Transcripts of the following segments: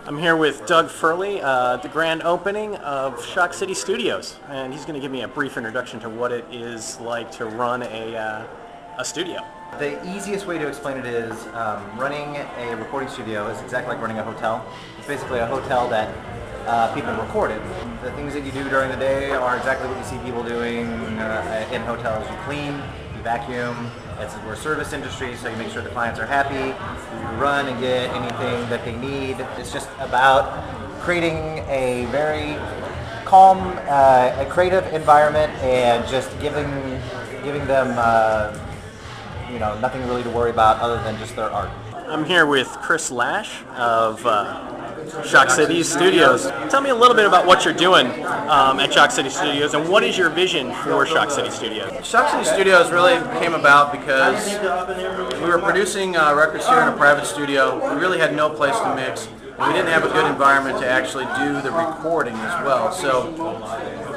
I'm here with Doug Firley at the grand opening of Shock City Studios, and he's going to give me a brief introduction to what it is like to run a studio. The easiest way to explain it is running a recording studio is exactly like running a hotel. It's basically a hotel that people record in. The things that you do during the day are exactly what you see people doing in hotels. You clean, you vacuum. We're a service industry, so you make sure the clients are happy. You run and get anything that they need. It's just about creating a very calm, a creative environment, and just giving them nothing really to worry about other than just their art. I'm here with Loesch of Shock City Studios. Tell me a little bit about what you're doing at Shock City Studios, and what is your vision for Shock City Studios? Shock City Studios really came about because we were producing records here in a private studio. We really had no place to mix. We didn't have a good environment to actually do the recording as well. So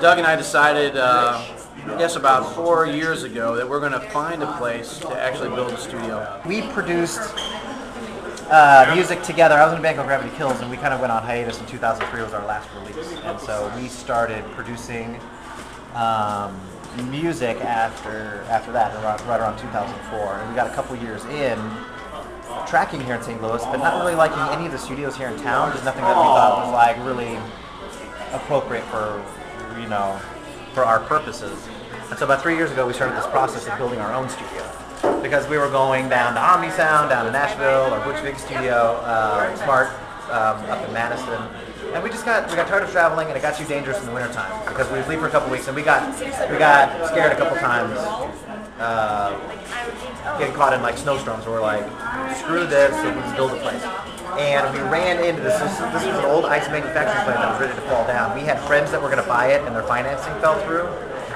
Doug and I decided, I guess about 4 years ago, that we're going to find a place to actually build a studio. We produced music together. I was in a band called Gravity Kills, and we kind of went on hiatus in 2003. Was our last release, and so we started producing music after that, right around 2004. And we got a couple years in tracking here in St. Louis, but not really liking any of the studios here in town. There's nothing that we thought was like really appropriate for our purposes. And so about 3 years ago, we started this process of building our own studio. Because we were going down to Omni Sound, down to Nashville, or Butch Vig Studio, Smart, up in Madison. And we got tired of traveling, and it got too dangerous in the wintertime. Because we would leave for a couple weeks, and we got scared a couple times, getting caught in like snowstorms. Where we're like, screw this, let's build a place. And we ran into this. This was an old ice manufacturing plant that was ready to fall down. We had friends that were going to buy it, and their financing fell through.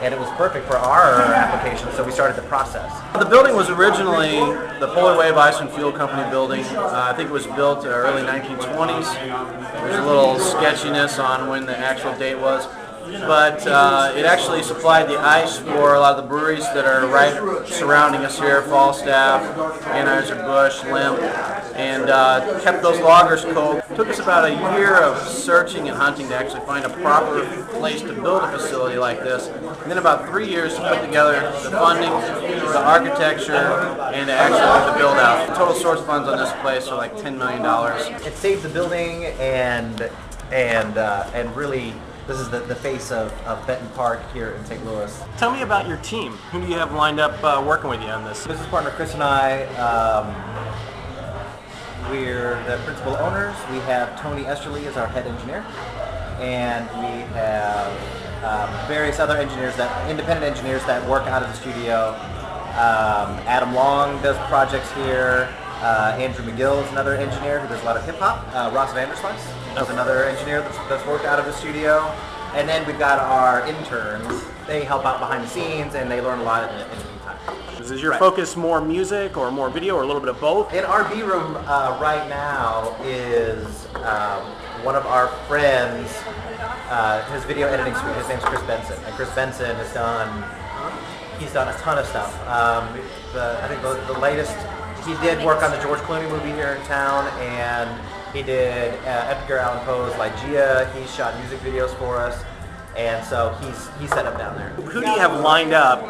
And it was perfect for our application, so we started the process. The building was originally the Polar Wave Ice and Fuel Company building. I think it was built early 1920s. There's a little sketchiness on when the actual date was. But it actually supplied the ice for a lot of the breweries that are right surrounding us here, Falstaff, Anheuser-Busch, Limp, and kept those lagers cold. It took us about a year of searching and hunting to actually find a proper place to build a facility like this. And then about 3 years to put together the funding, the architecture, and to actually do the build out. The total source funds on this place are like $10 million. It saved the building and really, this is the face of Benton Park here in St. Louis. Tell me about your team. Who do you have lined up working with you on this? Business partner Chris and I, we're the principal owners. We have Tony Esterly as our head engineer, and we have various other engineers, independent engineers that work out of the studio. Adam Long does projects here. Andrew McGill is another engineer who does a lot of hip hop. Ross Vanderslice is another engineer that's worked out of the studio. And then we've got our interns. They help out behind the scenes, and they learn a lot in the meantime. Is your focus more music or more video or a little bit of both? In our B room right now is one of our friends, his video editing suite. His name's Chris Benson. And Chris Benson he's done a ton of stuff. I think the latest, he did work on the George Clooney movie here in town, and he did Edgar Allan Poe's Lygia. He shot music videos for us, and so he's set up down there. Who do you have lined up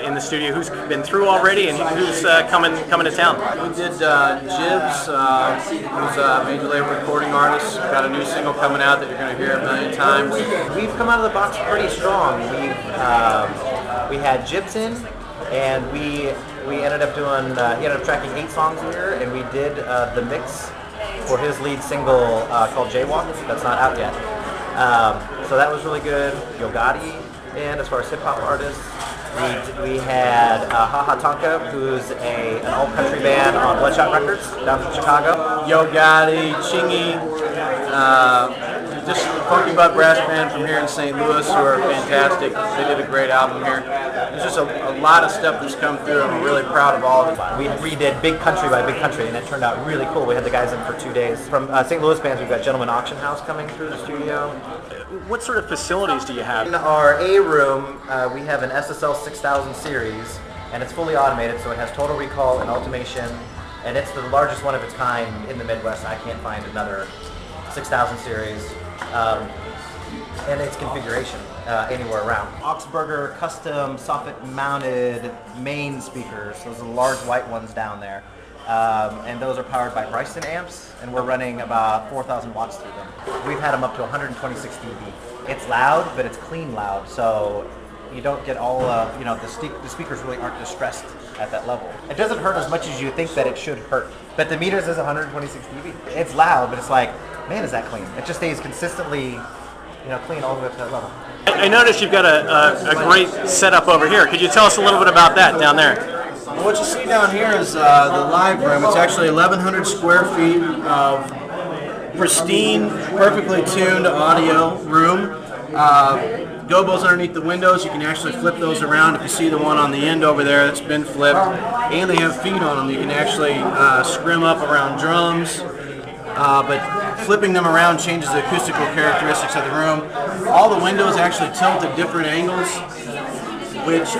in the studio? Who's been through already, and who's coming to town? We did Jibs, who's a major label recording artist. Got a new single coming out that you're going to hear a million times. We've come out of the box pretty strong. We had Jibs in, and we ended up doing, he ended up tracking 8 songs here, and we did the mix for his lead single called Jaywalk. That's not out yet. So that was really good. Yo Gotti in as far as hip hop artists. We had Haha Tonka, who's an old country band on Bloodshot Records down from Chicago. Yo Gotti, Chingy, just Funky Butt Brass Band from here in St. Louis, who are fantastic. They did a great album here. There's just a lot of stuff that's come through, and we're really proud of all of it. We redid Big Country by Big Country, and it turned out really cool. We had the guys in for 2 days. From St. Louis bands, we've got Gentleman Auction House coming through the studio. What sort of facilities do you have? In our A room, we have an SSL 6000 series, and it's fully automated, so it has total recall and automation, and it's the largest one of its kind in the Midwest. I can't find another 6000 series, and its configuration anywhere around. Augsburger custom soffit mounted main speakers. Those are the large white ones down there. And those are powered by Bryson amps, and we're running about 4,000 watts through them. We've had them up to 126 dB. It's loud, but it's clean loud, so you don't get all the speakers really aren't distressed at that level. It doesn't hurt as much as you think that it should hurt. But the meters is 126 dB. It's loud, but it's like, man, is that clean? It just stays consistently, clean all the way up to that level. I noticed you've got a great setup over here. Could you tell us a little bit about that down there? What you see down here is the live room. It's actually 1,100 square feet of pristine, perfectly tuned audio room. Gobos underneath the windows. You can actually flip those around. If you see the one on the end over there that's been flipped, and they have feet on them, you can actually scrim up around drums. But flipping them around changes the acoustical characteristics of the room. All the windows actually tilt at different angles, which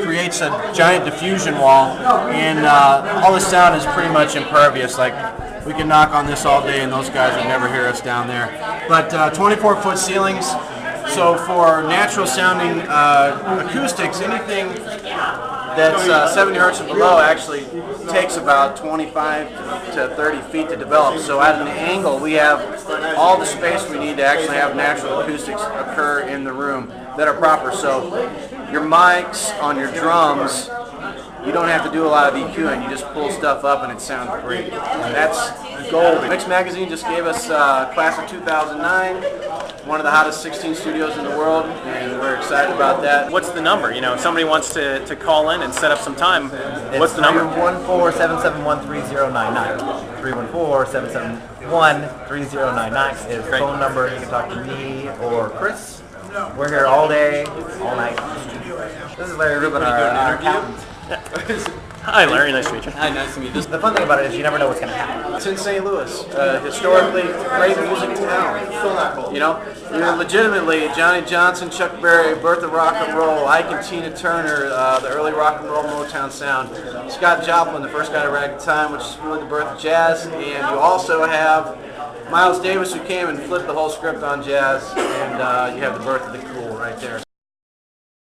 creates a giant diffusion wall, and all the sound is pretty much impervious. Like, we can knock on this all day and those guys would never hear us down there. But 24-foot ceilings, so for natural sounding acoustics, anything that's 70 hertz and below actually takes about 25 to 30 feet to develop. So at an angle, we have all the space we need to actually have natural acoustics occur in the room that are proper. So your mics on your drums, you don't have to do a lot of EQing. You just pull stuff up and it sounds great. And that's gold. Mix Magazine just gave us class of 2009, one of the hottest 16 studios in the world, and we're excited about that. What's the number? If somebody wants to call in and set up some time, what's the number? 314-771-3099. 314-771-3099 is the phone number. You can talk to me or Chris. We're here all day, all night. This is Larry Rubin, our accountant. Hi, Larry. Nice to meet you. Hi, nice to meet you. The fun thing about it is you never know what's going to happen. It's in St. Louis, historically great music town. You're legitimately Johnny Johnson, Chuck Berry, birth of rock and roll, Ike and Tina Turner, the early rock and roll Motown sound. Scott Joplin, the first guy to ragtime, which is really the birth of jazz, and you also have Miles Davis, who came and flipped the whole script on jazz, and you have the birth of the cool right there.